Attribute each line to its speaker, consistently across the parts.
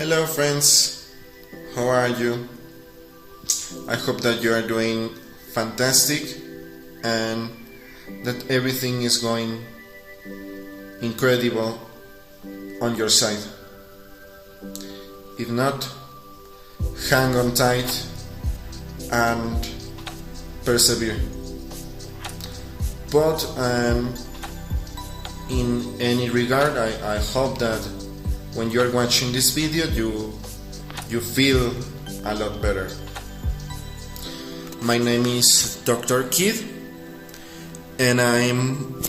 Speaker 1: Hello friends, how are you? I hope that you are doing fantastic and that everything is going incredible on your side. If not, hang on tight and persevere. But in any regard, I hope that when you're watching this video you feel a lot better. My name is Dr. Kid and I'm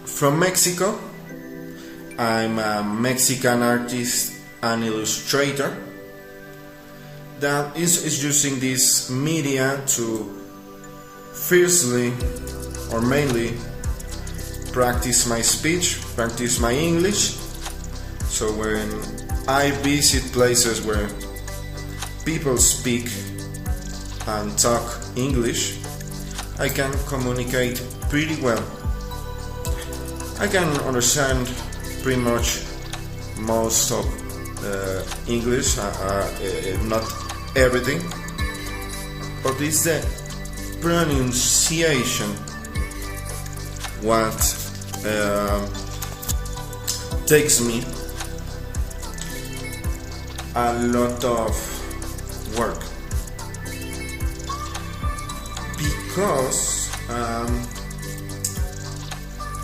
Speaker 1: from Mexico. I'm a Mexican artist and illustrator that is using this media to fiercely or mainly practice my speech, practice my English. So when I visit places where people speak and talk English, I can communicate pretty well. I can understand pretty much most of English, not everything, but it's the pronunciation what takes me a lot of work, because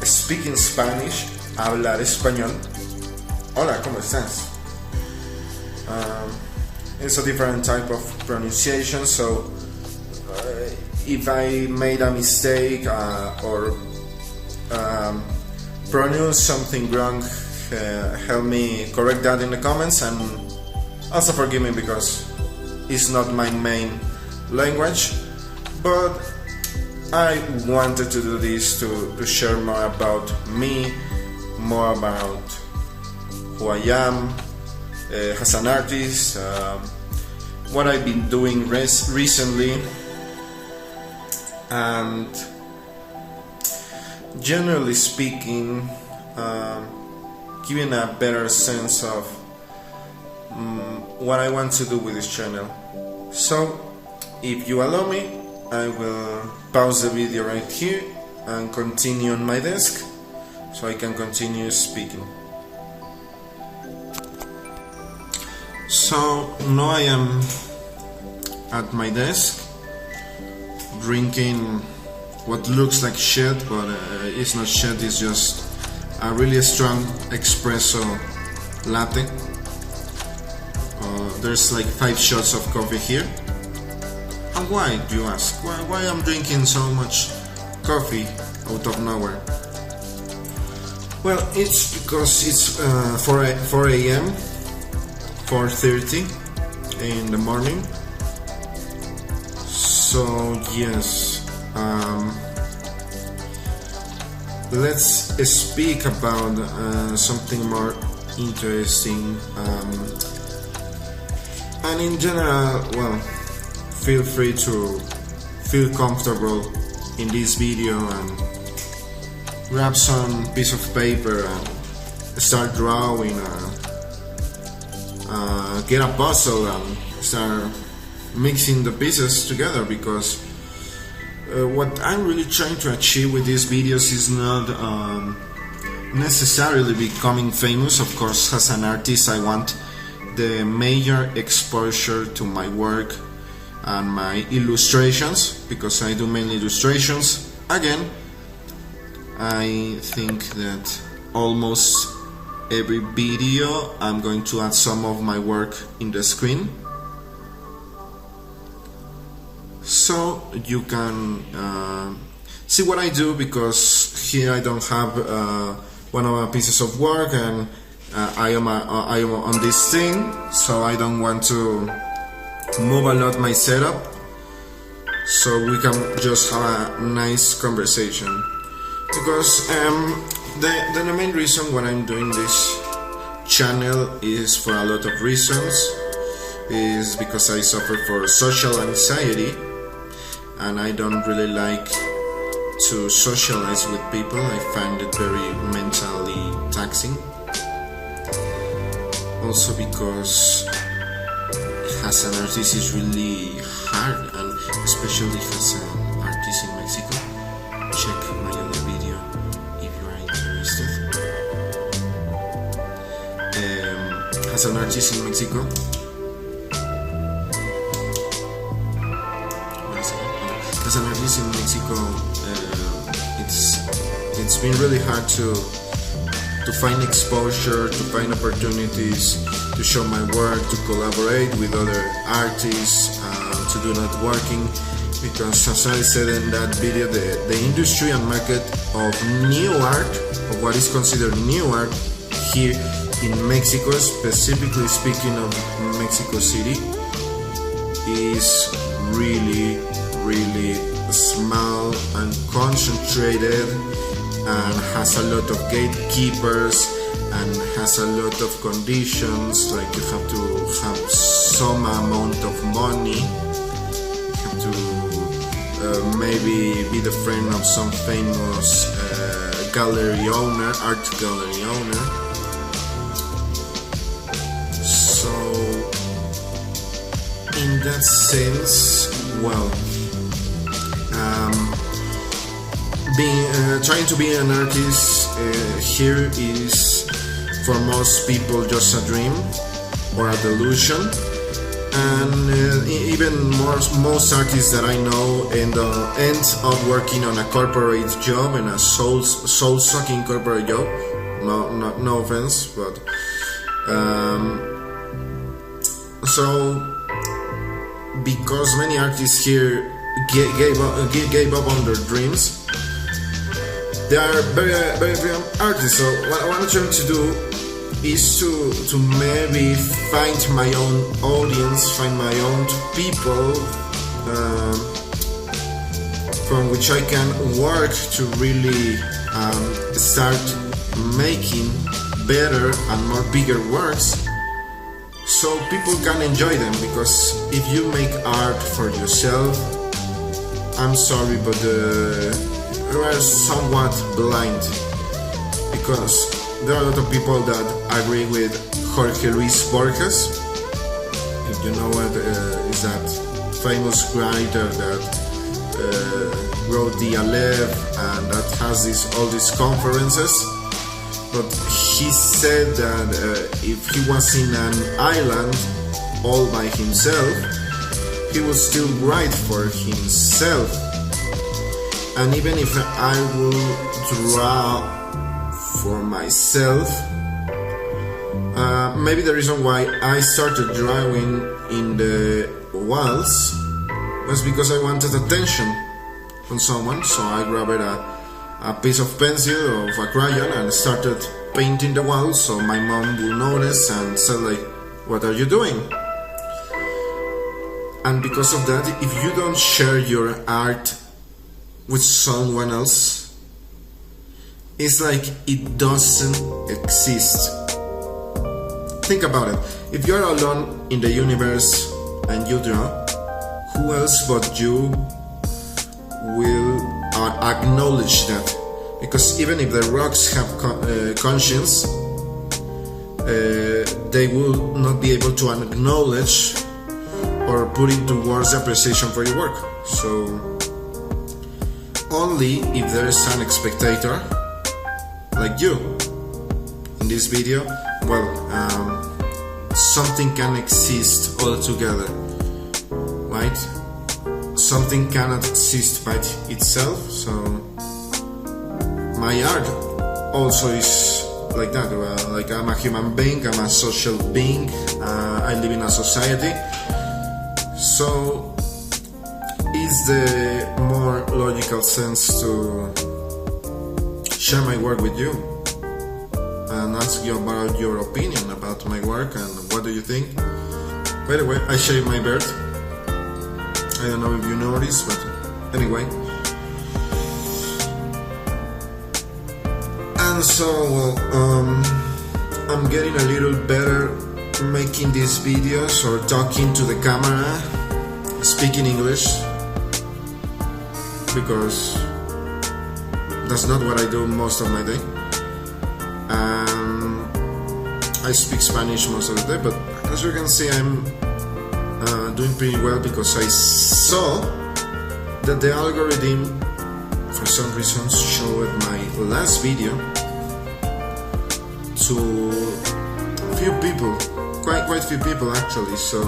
Speaker 1: speaking Spanish, hablar español, hola, ¿cómo estás? It's a different type of pronunciation, so if I made a mistake or pronounce something wrong, help me correct that in the comments, and also forgive me because it's not my main language, but I wanted to do this to share more about me, more about who I am as an artist, what I've been doing recently, and generally speaking, giving a better sense of what I want to do with this channel. So if you allow me, I will pause the video right here and continue on my desk so I can continue speaking. So now I am at my desk drinking what looks like shit, but it's not shit, it's just a really strong espresso latte. There's like 5 shots of coffee here. And why, do you ask? Why I'm drinking so much coffee out of nowhere? Well, it's because it's 4 a.m. 4:30 in the morning. So yes, let's speak about something more interesting, and in general, well, feel free to feel comfortable in this video and grab some piece of paper and start drawing, get a puzzle and start mixing the pieces together, because what I'm really trying to achieve with these videos is not necessarily becoming famous. Of course, as an artist, I want the major exposure to my work and my illustrations, because I do mainly illustrations. Again, I think that almost every video I'm going to add some of my work in the screen, so you can see what I do, because here I don't have one of my pieces of work, and I am on this thing, so I don't want to move a lot my setup, so we can just have a nice conversation. Because the main reason why I'm doing this channel is for a lot of reasons. Is because I suffer for social anxiety and I don't really like to socialize with people. I find it very mentally taxing. also because as an artist is really hard, and especially as an artist in Mexico. Check my other video if you are interested. As an artist in Mexico, as an artist in Mexico, it's been really hard to find exposure, to find opportunities, to show my work, to collaborate with other artists, to do networking, because as I said in that video, the industry and market of new art, of what is considered new art here in Mexico, specifically speaking of Mexico City, is really small and concentrated, and has a lot of gatekeepers, and has a lot of conditions, like you have to have some amount of money, you have to maybe be the friend of some famous gallery owner, art gallery owner. So in that sense, well, trying to be an artist here is for most people just a dream or a delusion, and even most artists that I know end up working on a corporate job, and a soul-sucking corporate job. No offense, but so because many artists here gave up on their dreams, they are very artists. So what I'm trying to do is to maybe find my own audience, find my own people from which I can work to really start making better and more bigger works, so people can enjoy them. Because if you make art for yourself, I'm sorry, but you are somewhat blind, because there are a lot of people that agree with Jorge Luis Borges. If you know what is that famous writer that wrote the Aleph and that has all these conferences. But he said that if he was in an island all by himself, he would still write for himself. And even if I will draw for myself, maybe the reason why I started drawing in the walls was because I wanted attention from someone. So I grabbed a piece of pencil or of a crayon and started painting the walls, so my mom will notice and said like, "What are you doing?" And because of that, if you don't share your art with someone else, it's like it doesn't exist. Think about it. If you're alone in the universe and you draw, who else but you will acknowledge that? Because even if the rocks have conscience, they will not be able to acknowledge or put into words appreciation for your work. So only if there is an spectator like you in this video, well, something can exist altogether, right? Something cannot exist by itself. So my art also is like that. Like I'm a human being, I'm a social being, I live in a society. So it's the more logical sense to share my work with you and ask you about your opinion about my work and what do you think. By the way, I shaved my beard. I don't know if you noticed, but anyway. And so, I'm getting a little better making these videos or talking to the camera, speaking English, because that's not what I do most of my day. I speak Spanish most of the day, but as you can see, I'm doing pretty well because I saw that the algorithm for some reason showed my last video to few people, quite few people actually, so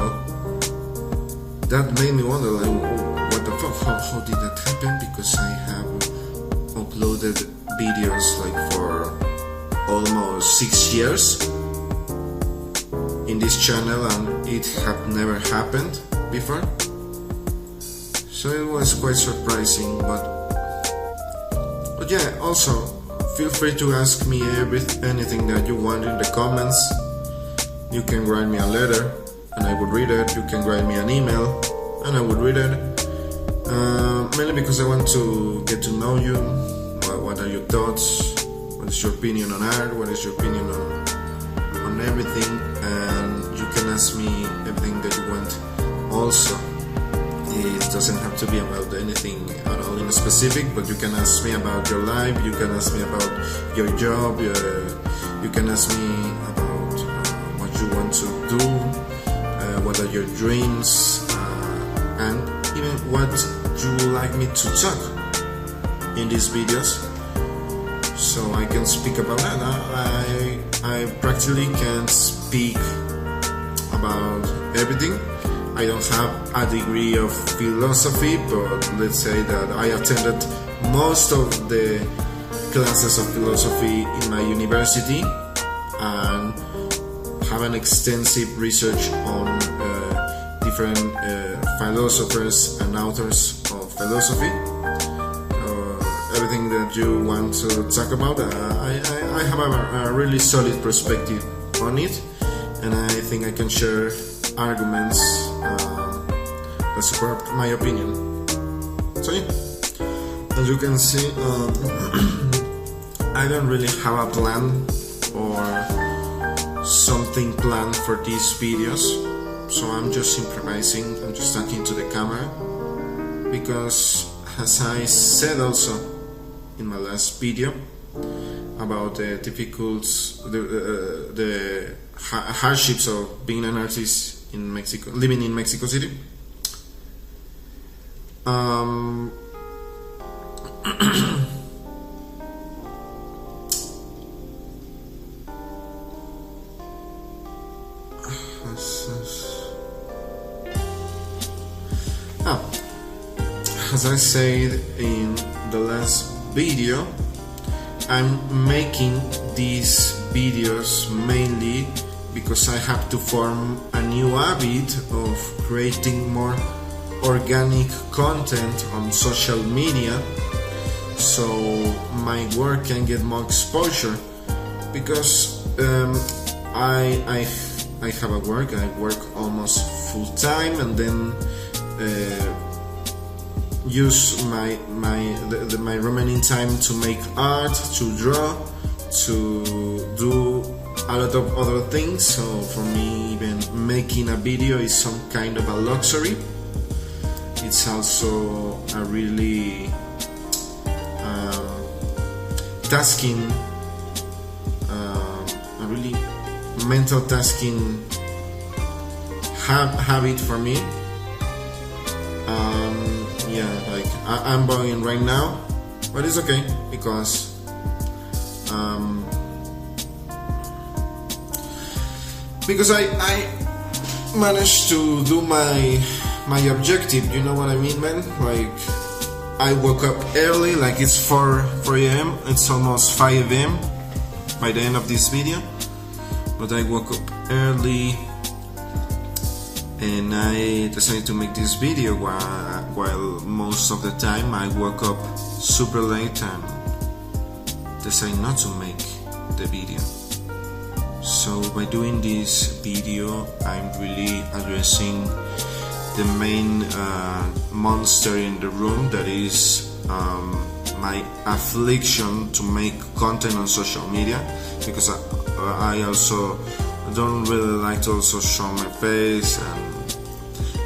Speaker 1: that made me wonder, like, what the fuck, how did that happen? Because I have uploaded videos like for almost 6 years in this channel, and it had never happened before, so it was quite surprising. But yeah, also feel free to ask me anything that you want in the comments. You can write me a letter and I would read it. You can write me an email and I would read it, mainly because I want to get to know you. What are your thoughts? What is your opinion on art? What is your opinion on everything? And you can ask me everything that you want also. It doesn't have to be about anything at all in specific, but you can ask me about your life, you can ask me about your job, you can ask me about what you want to do, what are your dreams, and even what you would like me to talk in these videos, so I can speak about that. I practically can speak about everything. I don't have a degree of philosophy, but let's say that I attended most of the classes of philosophy in my university and have an extensive research on different philosophers and authors of philosophy. Everything that you want to talk about, I have a really solid perspective on it, and I think I can share arguments that support my opinion. So yeah, as you can see, I don't really have a plan or something planned for these videos, so I'm just improvising. I'm just talking to the camera because, as I said also in my last video about the the hardships of being an artist in Mexico, living in Mexico City. As I said in the last video, I'm making these videos mainly because I have to form a new habit of creating more organic content on social media, so my work can get more exposure. Because I have a work. I work almost full time, and then use my remaining time to make art, to draw, to do a lot of other things. So for me, even making a video is some kind of a luxury. It's also a really tasking, a really mental tasking habit for me. Yeah, like I'm boring right now, but it's okay because I managed to do my objective. You know what I mean, man? Like, I woke up early, like it's 4 a.m. It's almost 5 a.m. by the end of this video, but I woke up early and I decided to make this video while most of the time I woke up super late and decided not to make the video. So by doing this video, I'm really addressing the main monster in the room, that is my affliction to make content on social media, because I also don't really like to also show my face,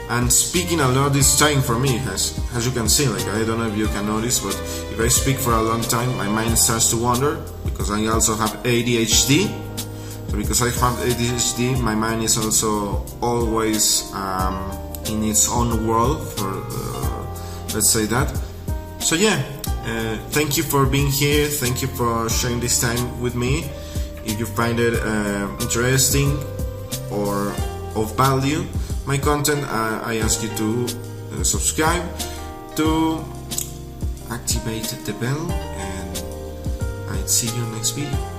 Speaker 1: and speaking a lot is tiring for me, as you can see. Like, I don't know if you can notice, but if I speak for a long time, my mind starts to wander, because I also have ADHD. because I have ADHD, my mind is also always in its own world, for let's say that. So yeah, thank you for being here, thank you for sharing this time with me. If you find it interesting or of value, my content, I ask you to subscribe, to activate the bell, and I'll see you next video.